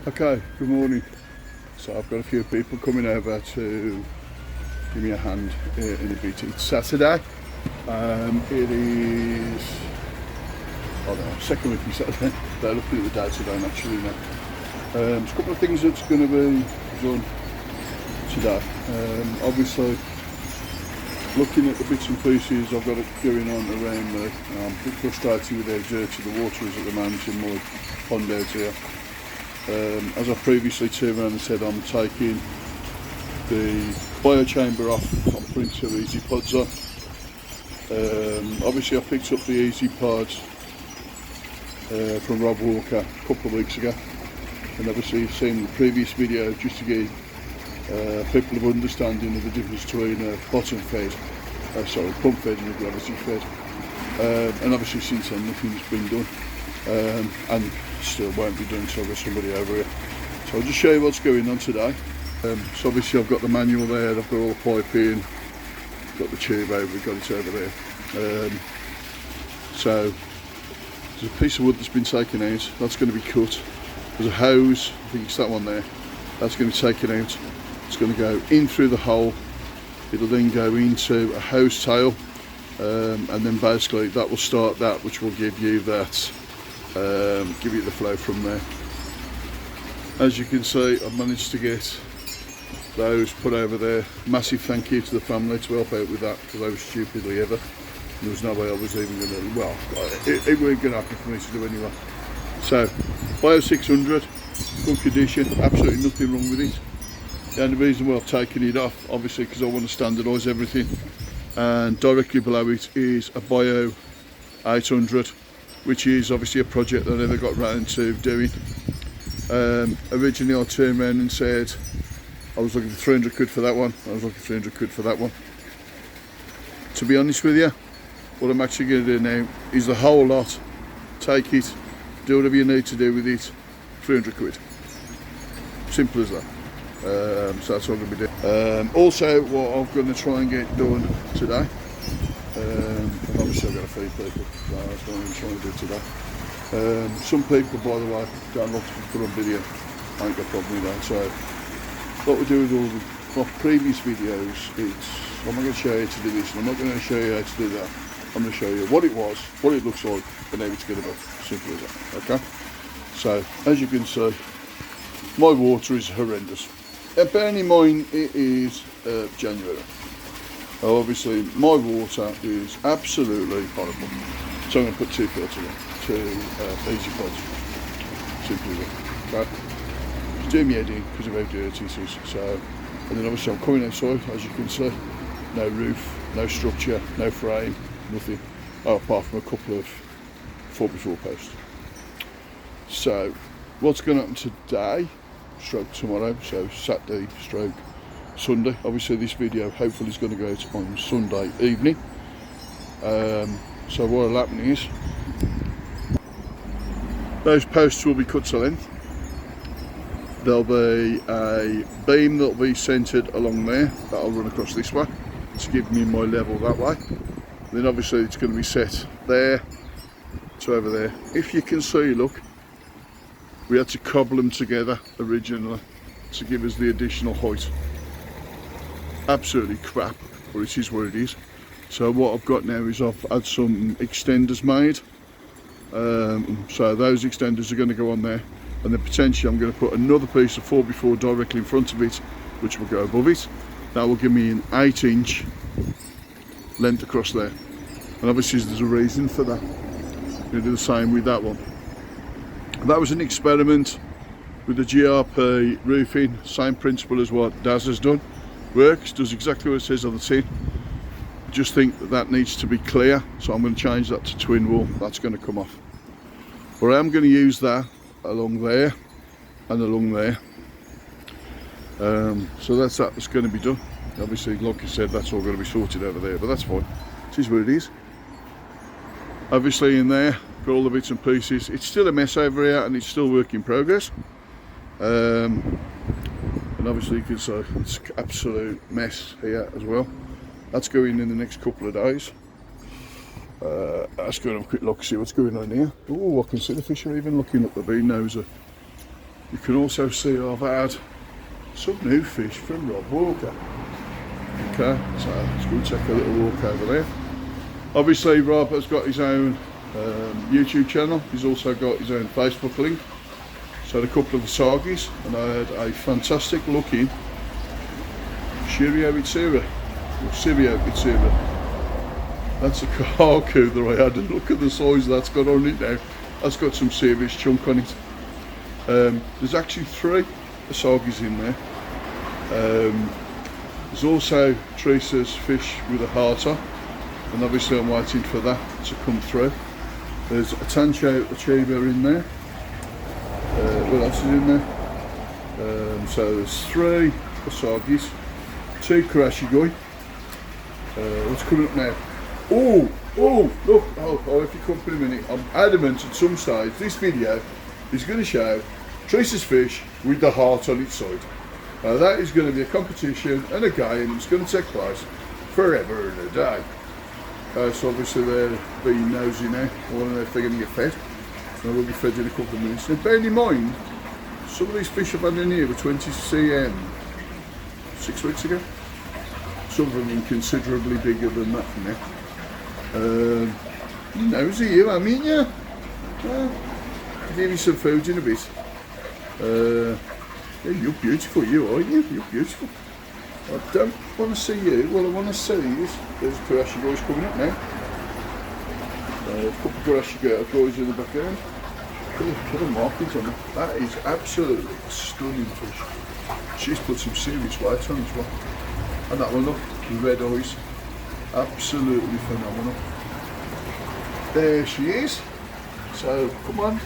Okay, good morning. So I've got a few people coming over to give me a hand in a bit. It's Saturday. It is, I don't know, second week of Saturday. They're looking at the day today actually now. There's a couple of things that's going to be done today. Obviously, looking at the bits and pieces I've got going on around me, I'm a bit frustrated with how dirty the water is at the moment in my pond out here. As I previously turned around and said, I'm taking the biochamber off. I'm putting 2 Easy Pods on. Obviously I picked up the Easy Pods from Rob Walker a couple of weeks ago, and obviously you've seen the previous video just to give people an understanding of the difference between a bottom fed, pump fed and a gravity fed. And obviously since then nothing's been done, and still won't be done until there's somebody over here. So I'll just show you what's going on today. So obviously I've got the manual there, I've got all the piping, got the tube over, got it over there. So there's a piece of wood that's been taken out, that's going to be cut. There's a hose, I think it's that one there, that's going to be taken out. It's going to go in through the hole, it'll then go into a hose tail, and then basically that will start that, which will give you that, give you the flow from there. As you can see, I've managed to get those put over there. Massive thank you to the family to help out with that, because I was stupidly ever. There was no way I was even going to, well, it weren't going to happen for me to do anyway. So, Bio 600, good condition, absolutely nothing wrong with it. The only reason why I've taken it off, obviously because I want to standardise everything, and directly below it is a Bio 800, which is obviously a project that I never got round to doing. Originally I turned around and said I was looking for 300 quid for that one, I was looking for 300 quid for that one. To be honest with you, what I'm actually going to do now is the whole lot, take it, do whatever you need to do with it, 300 quid. Simple as that. So that's what I'm going to be doing. Also, what I'm going to try and get done today, obviously I've got to feed people, so that's what I'm trying to do today. Some people, by the way, don't like to put on video, I ain't got a problem with that. So what we do with all the previous videos, I'm not going to show you how to do this, and I'm not going to show you how to do that. I'm going to show you what it was, what it looks like, and how it's going to be. Simple as that, okay? So, as you can see, my water is horrendous. Bearing in mind, it is January. Obviously, my water is absolutely horrible. So I'm going to put 2 filters in, 2 Easy Pods. Simple as that, okay? It's doing me head in because of how dirty it is. So, and then obviously I'm coming outside, as you can see. No roof, no structure, no frame, nothing. Oh, apart from a couple of 4x4 posts. So, what's going to happen today, stroke tomorrow, so Saturday, stroke Sunday. Obviously this video hopefully is going to go out on Sunday evening. So what will happen is, those posts will be cut to length. There'll be a beam that'll be centred along there, that'll run across this way, to give me my level that way. Then obviously it's going to be set there to over there. If you can see, look, we had to cobble them together originally to give us the additional height. Absolutely crap, but it is what it is. So what I've got now is I've had some extenders made. So those extenders are going to go on there, and then potentially I'm going to put another piece of 4x4 directly in front of it, which will go above it. That will give me an 8-inch length across there. And obviously there's a reason for that. I'm going to do the same with that one. That was an experiment with the GRP roofing, same principle as what Daz has done. Works, does exactly what it says on the tin. Just think that that needs to be clear, so I'm going to change that to twin wall. That's going to come off. But I am going to use that along there and along there. So that's going to be done. Obviously, like I said, that's all going to be sorted over there, but that's fine. This is what it is. Obviously in there, got all the bits and pieces. It's still a mess over here, and it's still work in progress. And obviously you can see it's an absolute mess here as well. That's going in the next couple of days. Let's go and have a quick look, see what's going on here. Oh, I can see the fish are even looking up the bean noser. you can also see I've had some new fish from Rob Walker. Okay, so let's go take a little walk over there. Obviously Rob has got his own YouTube channel. He's also got his own Facebook link. So I had a couple of Asagis, and I had a fantastic looking Shirio Itsura, or Sirio Itsura. That's a Kahaku that I had, and look at the size that's got on it now. That's got some serious chunk on it. There's actually 3 Asagis in there. There's also Teresa's fish with a heart on, and obviously I'm waiting for that to come through. There's a Tancho Achieva in there. What else is in there? So there's 3 Asagis, 2 Karashigoi. What's coming up now? Oh, look, if you come for a minute, I'm adamant at some stage this video is going to show Teresa's fish with the heart on its side. That is going to be a competition and a game. It's going to take place forever and a day. So obviously they're being nosy now. I want to know if they're going to get fed. They will be fed in a couple of minutes. Now bearing in mind, some of these fish I've had in here were 20 cm 6 weeks ago. Some of them are considerably bigger than that now. Nosy you, I mean, yeah. I'll give you some food in a bit. Yeah, you're beautiful, you aren't you? You're beautiful. I don't want to see you. What I want to see is there's Karashigois coming up now. A couple of Karashigois in the background. Look at the markings on it. That is absolutely a stunning fish. She's put some serious weight on as well. And that one, look, the red eyes. Absolutely phenomenal. There she is. So come on.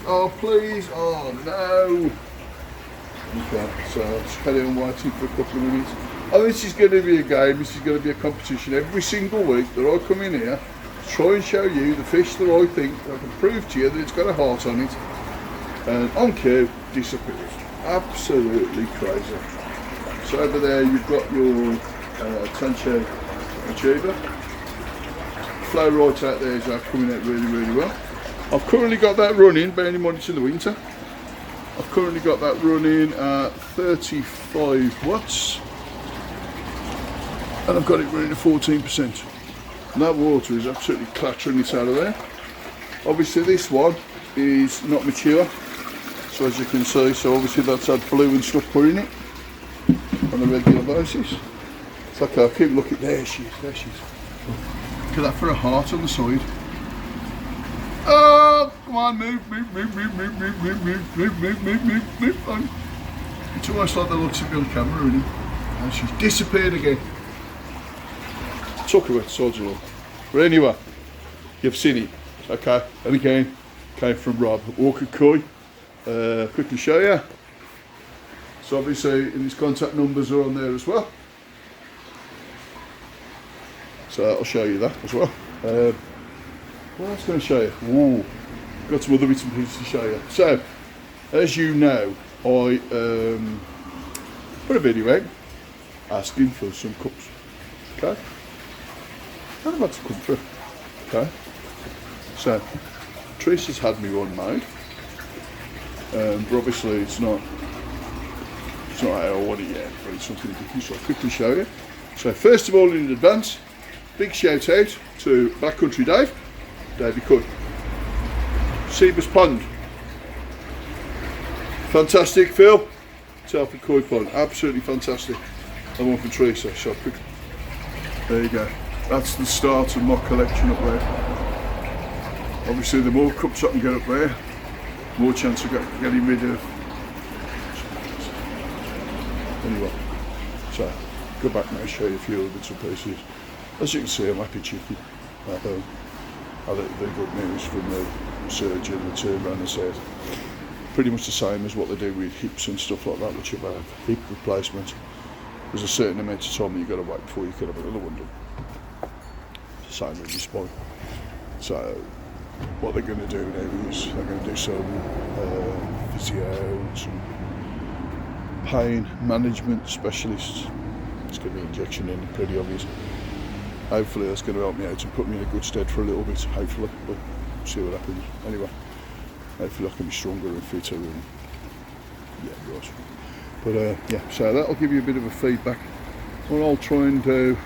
Oh please, oh no. Okay, so I'll just carry on waiting for a couple of minutes. Oh, this is going to be a game, this is going to be a competition every single week that I come in here to try and show you the fish that I think I can prove to you that it's got a heart on it. And on cue, disappears. Absolutely crazy. So over there you've got your Tancho Achieva. Flow right out there is coming out really well. I've currently got that running, bearing in mind it's in the winter. I've currently got that running at 35 watts. And I've got it running at 14%. And that water is absolutely clattering it out of there. Obviously this one is not mature. So as you can see, so obviously that's had blue and stuff put in it on a regular basis. It's like I keep looking, there she is. Look at that for a heart on the side. Oh, come on, move on. It's almost like the looks of me on camera, isn't it? And she's disappeared again. Took her with soldier law. But anyway, you've seen it, okay? And again, came from Rob Walker Koi. Quickly show you. So obviously his contact numbers are on there as well. So I'll show you that as well. What else can I show you? Ooh, got some other bits and pieces to show you. So, as you know, I put a video out asking for some cups. Okay? And I've had to come through. Okay? So, Teresa's had me one made. But obviously it's not how I want it yet, but it's something different, so I'll quickly show you. So first of all, in advance, big shout out to Backcountry Dave, Davey Coy. Seabus Pond. Fantastic, Phil. Telford Koi Pond, absolutely fantastic. And one for Teresa, so quick. There you go. That's the start of my collection up there. Obviously the more cups I can get up there, more chance of getting rid of. Anyway, so go back now and show you a few other bits and pieces. As you can see, I'm happy chicken at home. I had the good news from the surgeon that turned around and said pretty much the same as what they do with hips and stuff like that, which you have hip replacement. There's a certain amount of time that you've got to wait before you can have another one done. It's the same with your spine. So what they're going to do now is they're going to do some physio and some pain management specialists. It's going to be an injection in, pretty obvious. Hopefully that's going to help me out and put me in a good stead for a little bit, hopefully, but see what happens. Anyway, hopefully I can be stronger and fitter and yeah, right. But yeah, so that'll give you a bit of a feedback. What I'll try and do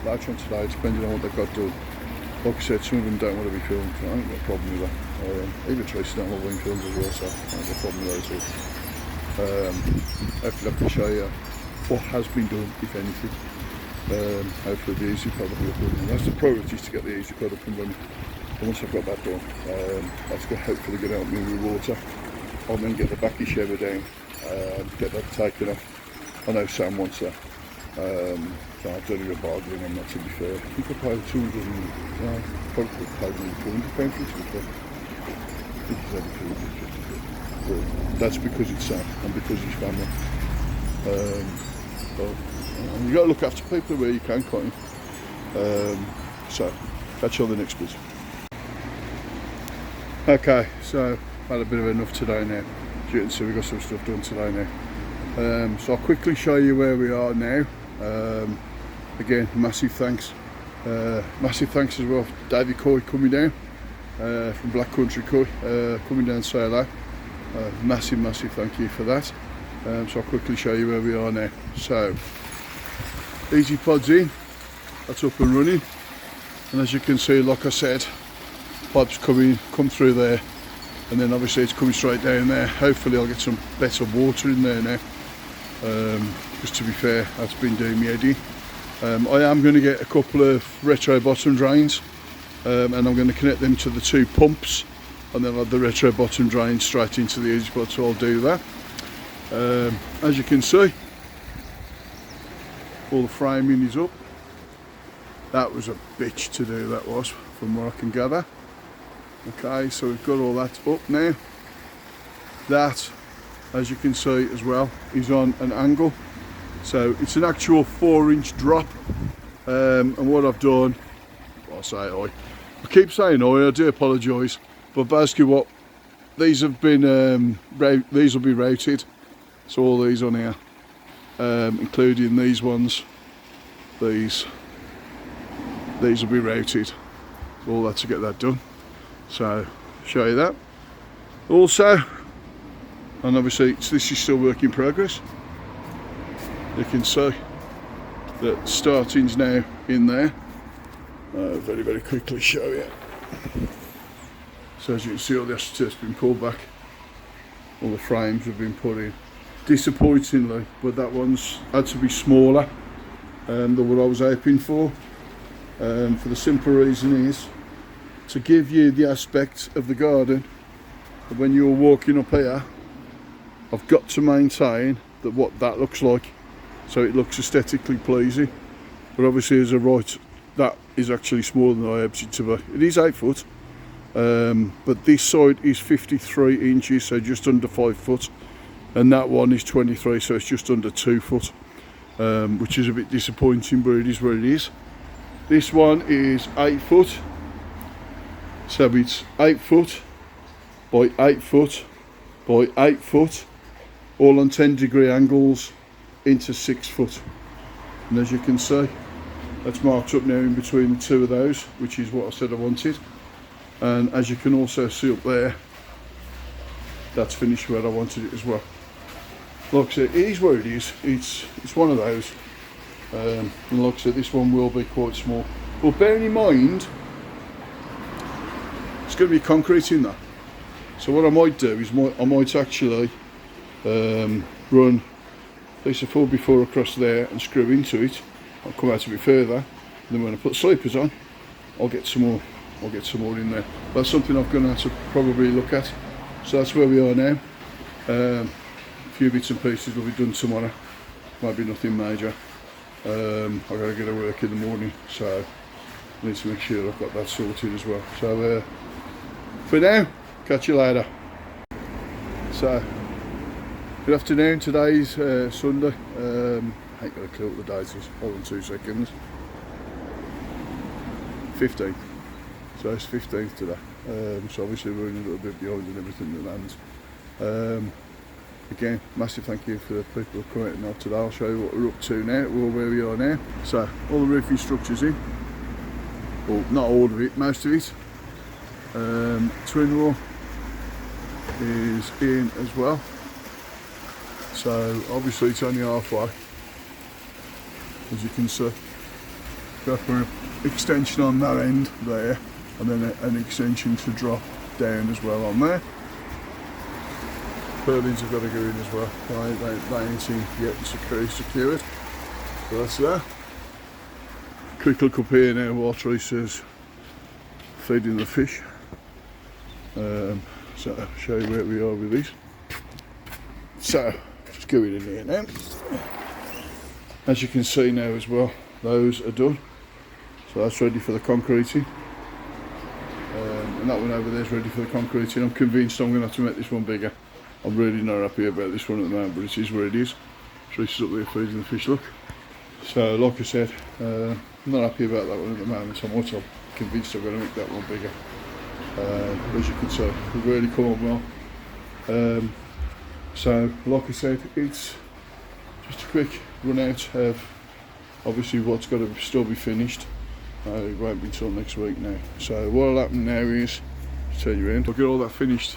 later on today, depending on what they've got done. Like I said, some of them don't want to be filmed. I ain't got a problem with that. Even Tracy don't want to be filmed as well, so I ain't got a problem with those all. Hopefully I can show you what has been done, if anything. Hopefully the easy pod will be up and running. That's the priority, is to get the easy pod up and running. And once I've got that done, that's going to hopefully get out me with water. I'll then get the backy shower down, get that taken off. I know Sam wants that. So I've done a bargain on that, to be fair. I think I paid £200, probably paid me £200 for it, to be fair. I think he's had £250. But that's because it's Sam and because he's family. But you got to look after people where you can, can't you? So catch you on the next bit. Okay, so had a bit of enough today now. As you can see, we've got some stuff done today now. So I'll quickly show you where we are now. Again, massive thanks as well for Davey Coy coming down from Black Country Coy, coming down to say hello. Massive thank you for that. So I'll quickly show you where we are now. So easy pods in, that's up and running, and as you can see, like I said, pipes come through there, and then obviously it's coming straight down there. Hopefully I'll get some better water in there now, because to be fair, that's been doing me head in. I am going to get a couple of retro bottom drains, and I'm going to connect them to the two pumps, and then I'll have the retro bottom drain straight into the easy pod, so I'll do that. As you can see, all the framing is up. That was a bitch to do, that was, from what I can gather. Okay, so we've got all that up now. That, as you can see as well, is on an angle. So it's an actual 4-inch drop. And what I've done, I'll say I keep saying I do apologise, but basically what, these have been, these will be routed. So all these on here, including these ones, these will be routed. All that to get that done. So show you that. Also, and obviously this is still work in progress. You can see that starting's now in there. Very quickly show you. So as you can see, all the astroturf's been pulled back. All the frames have been put in. Disappointingly, but that one's had to be smaller than what I was hoping for. For the simple reason is to give you the aspect of the garden. When you're walking up here, I've got to maintain that what that looks like, so it looks aesthetically pleasing. But obviously, as a right, that is actually smaller than I hoped it to be. It is 8 foot, but this side is 53 inches, so just under 5 foot, and that one is 23, so it's just under 2 foot, which is a bit disappointing, but it is what it is. This one is 8 foot, so it's 8 foot by 8 foot by 8 foot, all on 10-degree angles into 6 foot. And as you can see, that's marked up now in between the two of those, which is what I said I wanted. And as you can also see up there, that's finished where I wanted it as well. Like I said, it is where it is. It's one of those. And like I said, this one will be quite small. But bearing in mind, it's going to be concrete in there. So what I might do is I might actually run a piece of 4x4 across there and screw into it. I'll come out a bit further, and then when I put sleepers on, I'll get some more in there. That's something I'm going to have to probably look at. So that's where we are now. A few bits and pieces will be done tomorrow. Might be nothing major. I've got to get to work in the morning, so I need to make sure I've got that sorted as well. So for now, catch you later. So good afternoon. Today's Sunday. I ain't got a clue what the date is. Hold on 2 seconds. 15th. So it's 15th today. So obviously we're running a little bit behind and everything that lands. Again, massive thank you for the people who are coming out today. I'll show you what we're up to now, where we are now. So all the roofing structures in. Well, not all of it, most of it. Twin wall. is in as well. So obviously it's only halfway, as you can see. Go for an extension on that end there, and then an extension to drop down as well on there. Purlins have got to go in as well. They ain't seen yet secured. So that's that. Quick look up here now while Teresa's feeding the fish. So I'll show you where we are with these. So just going in here now. As you can see now as well, those are done. So that's ready for the concreting. And that one over there is ready for the concreting. I'm convinced I'm going to have to make this one bigger. I'm really not happy about this one at the moment, but it is where it is. Teresa's up there feeding the fish, look. So like I said, I'm not happy about that one at the moment. I'm also convinced I'm going to make that one bigger. As you can see, we've really come on well. So like I said, it's just a quick run out of obviously what's got to still be finished. It won't be until next week now. So what'll happen now is, I'll turn you in, I'll get all that finished,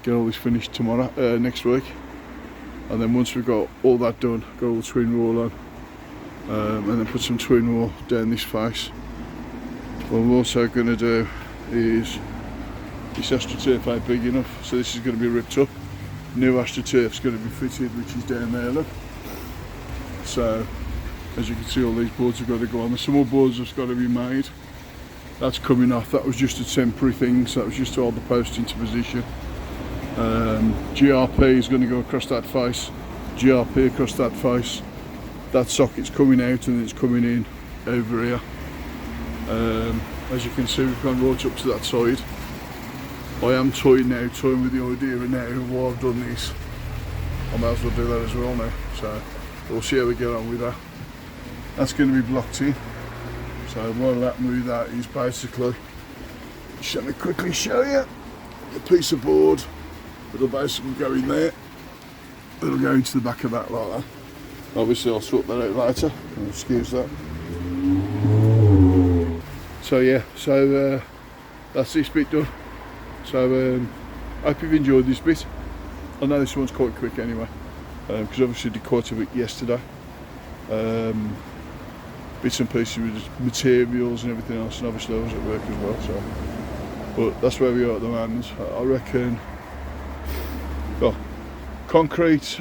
get all this finished tomorrow, next week, and then once we've got all that done, got all the twin wall on, and then put some twin wall down this face. What we're also going to do is, this astroturf ain't big enough, so this is going to be ripped up. New astroturf's going to be fitted, which is down there, look. So as you can see, all these boards have got to go on. Some more boards have got to be made. That's coming off. That was just a temporary thing, so that was just to hold the post into position. GRP is going to go across that face, GRP across that face. That socket's coming out and it's coming in over here. As you can see, we've gone right up to that side. I am toying with the idea now while I've done this, I might as well do that as well now. So we'll see how we get on with that. That's going to be blocked in. So what'll happen with that is basically, just let me quickly show you, a piece of board, it'll basically go in there, it'll go into the back of that like that. Obviously I'll sort that out later, excuse that. So yeah, so that's this bit done. So I hope you've enjoyed this bit. I know this one's quite quick anyway, because obviously I did quite a bit yesterday. Bits and pieces with materials and everything else, and obviously I was at work as well. So, but that's where we are at the moment. I reckon. Well, concrete,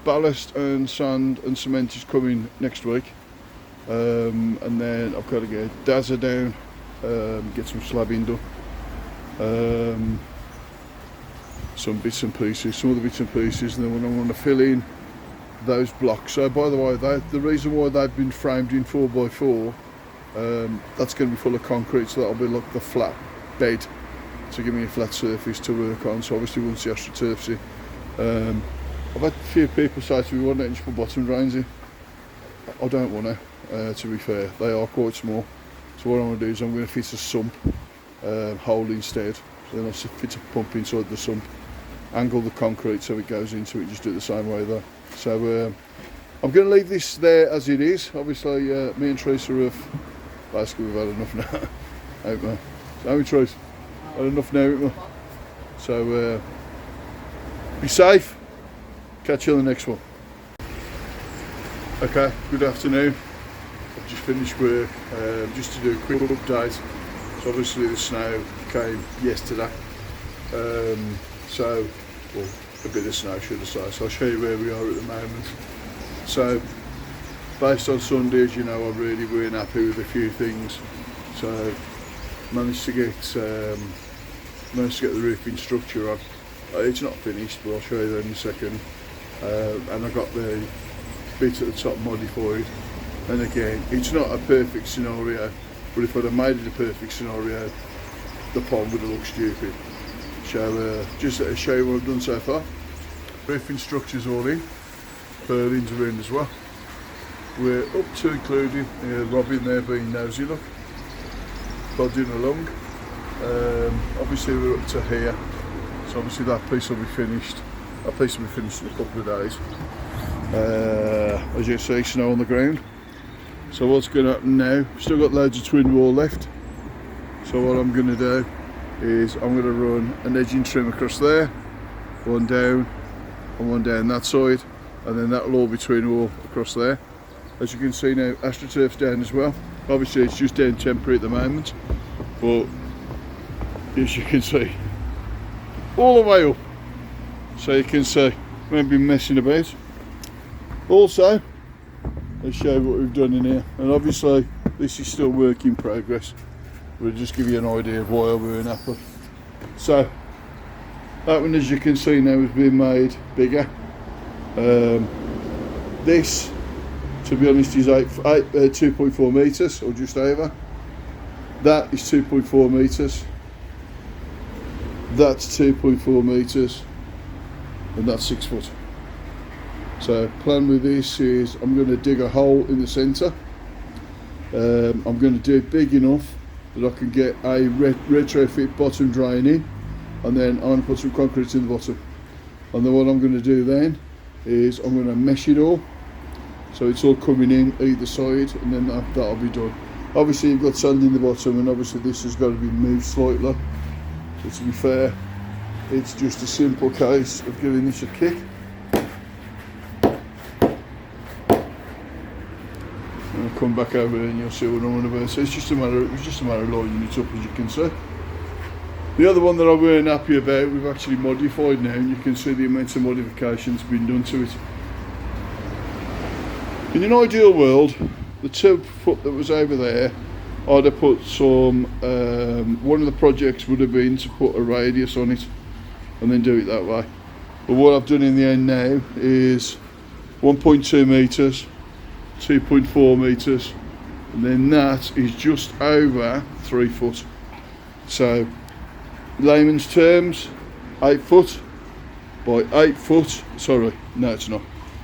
ballast and sand and cement is coming next week, and then I've got to get Dazza down, get some slabbing done, some bits and pieces, some other bits and pieces, and then I want to fill in those blocks. So by the way, the reason why they've been framed in 4x4, that's going to be full of concrete, so that'll be like the flat bed to give me a flat surface to work on. So obviously once the astroturf's in, I've had a few people say to me, why don't you just put bottom drains in? I don't want to be fair, they are quite small. So what I'm going to do is I'm going to fit a sump hole instead. So then I'll fit a pump inside the sump, angle the concrete so it goes into it, just do it the same way there. So I'm going to leave this there as it is. Obviously me and Teresa have basically we've had enough now, haven't we? So haven't we, Teresa? Had enough now, haven't we? So be safe, catch you on the next one. Okay, good afternoon. I've just finished work, just to do a quick update. So obviously the snow came yesterday, so, well, a bit of snow should I say, so I'll show you where we are at the moment. So based on Sunday, as you know, I really weren't happy with a few things, so managed to get the roofing structure on. It's not finished, but I'll show you that in a second. And I got the bit at the top modified, and again, it's not a perfect scenario, but if I'd have made it a perfect scenario, the pond would have looked stupid. So just to show you what I've done so far. Roofing structure's all in, purlins are in as well. We're up to including Robin there being nosy, look, plodding along. Obviously we're up to here, so obviously that piece will be finished. That piece will be finished in a couple of days. As you see, snow on the ground. So what's going to happen now, still got loads of twin wall left. So what I'm going to do is I'm going to run an edging trim across there, one down and one down that side, and then that'll all be between all across there. As you can see now, AstroTurf's down as well. Obviously it's just down temporary at the moment, but as you can see, all the way up, so you can see we haven't been messing about. Also, let's show you what we've done in here, and obviously this is still work in progress. We'll just give you an idea of why we weren't happy. So that one, as you can see now, has been made bigger. This, to be honest, is 2.4 metres or just over. That is 2.4 metres. That's 2.4 metres, and that's 6 foot. So plan with this is I'm going to dig a hole in the centre. I'm going to do it big enough that I can get a retrofit bottom drain in, and then I'm going to put some concrete in the bottom. And then what I'm going to do then is I'm going to mesh it all, so it's all coming in either side, and then that'll be done. Obviously you've got sand in the bottom, and obviously this has got to be moved slightly. So to be fair, it's just a simple case of giving this a kick. And I'll come back over here and you'll see what I'm on about. So it's just a matter of lining it up, as you can see. The other one that I weren't happy about, we've actually modified now, and you can see the amount of modifications been done to it. In an ideal world, the 2 foot that was over there, I'd have put some, one of the projects would have been to put a radius on it and then do it that way. But what I've done in the end now is 1.2 metres, 2.4 metres, and then that is just over 3 foot. So, layman's terms, 8 foot by 8 foot, sorry, no it's not.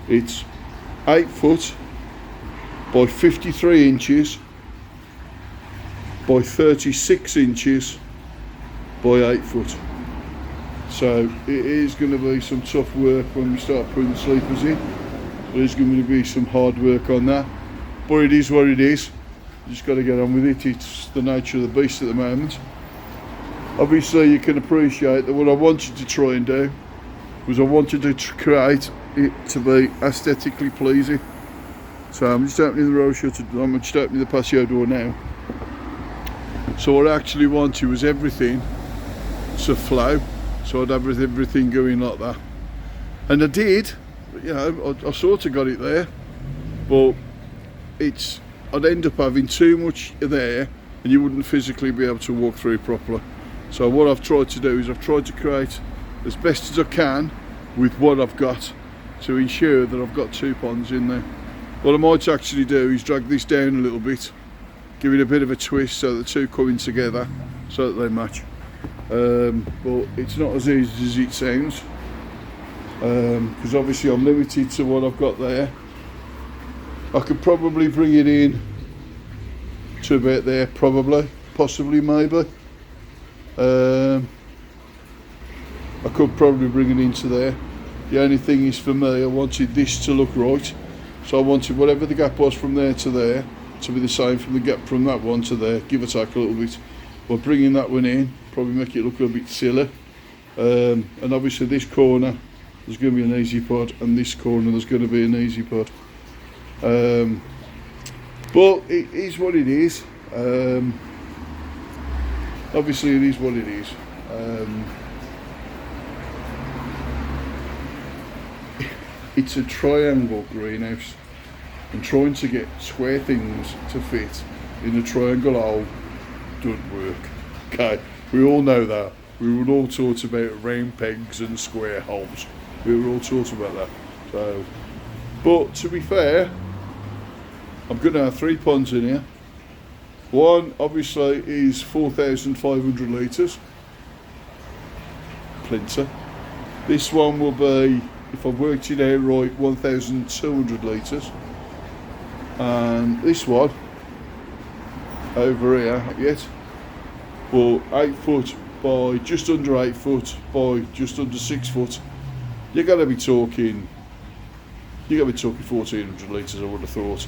It's 8 foot by 53 inches by 36 inches by 8 foot. So it is going to be some tough work when we start putting the sleepers in. There's going to be some hard work on that, but it is what it is. You just got to get on with it. It's the nature of the beast at the moment. Obviously you can appreciate that what I wanted to try and do was I wanted to create it to be aesthetically pleasing. So I'm just opening the row shutter, I'm just opening the patio door now. So what I actually wanted was everything to flow, so I'd have everything going like that. And I did, you know, I sort of got it there, but I'd end up having too much there and you wouldn't physically be able to walk through properly. So what I've tried to do is I've tried to create as best as I can with what I've got to ensure that I've got 2 ponds in there. What I might actually do is drag this down a little bit, give it a bit of a twist so the two come in together so that they match. But it's not as easy as it sounds, because obviously I'm limited to what I've got there. I could probably bring it in to about there, possibly, maybe. I could probably bring it into there. The only thing is, for me, I wanted this to look right, so I wanted whatever the gap was from there to there to be the same from the gap from that one to there, give or take a little bit. But bringing that one in, probably make it look a bit silly. And obviously this corner, there's going to be an easy pod, and this corner there's going to be an easy pod. But it is what it is. Obviously it is what it is. It's a triangle greenhouse, and trying to get square things to fit in a triangle hole doesn't work. Okay, we all know that. We were all taught about round pegs and square holes. We were all taught about that. So, but to be fair, I'm going to have 3 ponds in here. One obviously is 4,500 litres, plenty. This one will be, if I've worked it out right, 1,200 litres. And this one over here, not yet, but 8 foot by just under 8 foot by just under 6 foot. You're going to be talking 1,400 litres, I would have thought,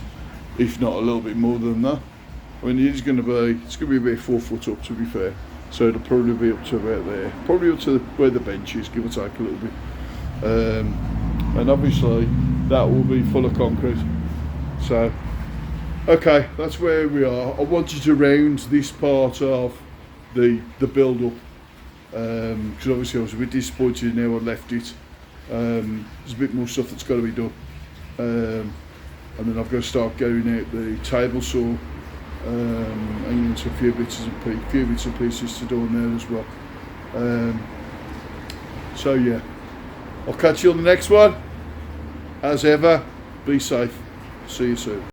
if not a little bit more than that. I mean, it's going to be about 4 foot up, to be fair. So it'll probably be up to about there, probably up to where the bench is, give or take a little bit. And obviously that will be full of concrete. So okay, that's where we are. I wanted to round this part of the build up, because obviously I was a bit disappointed now I left it. There's a bit more stuff that's got to be done, and then I've got to start getting out the table saw, and into a few bits and pieces to do on there as well. So yeah, I'll catch you on the next one. As ever, be safe. See you soon.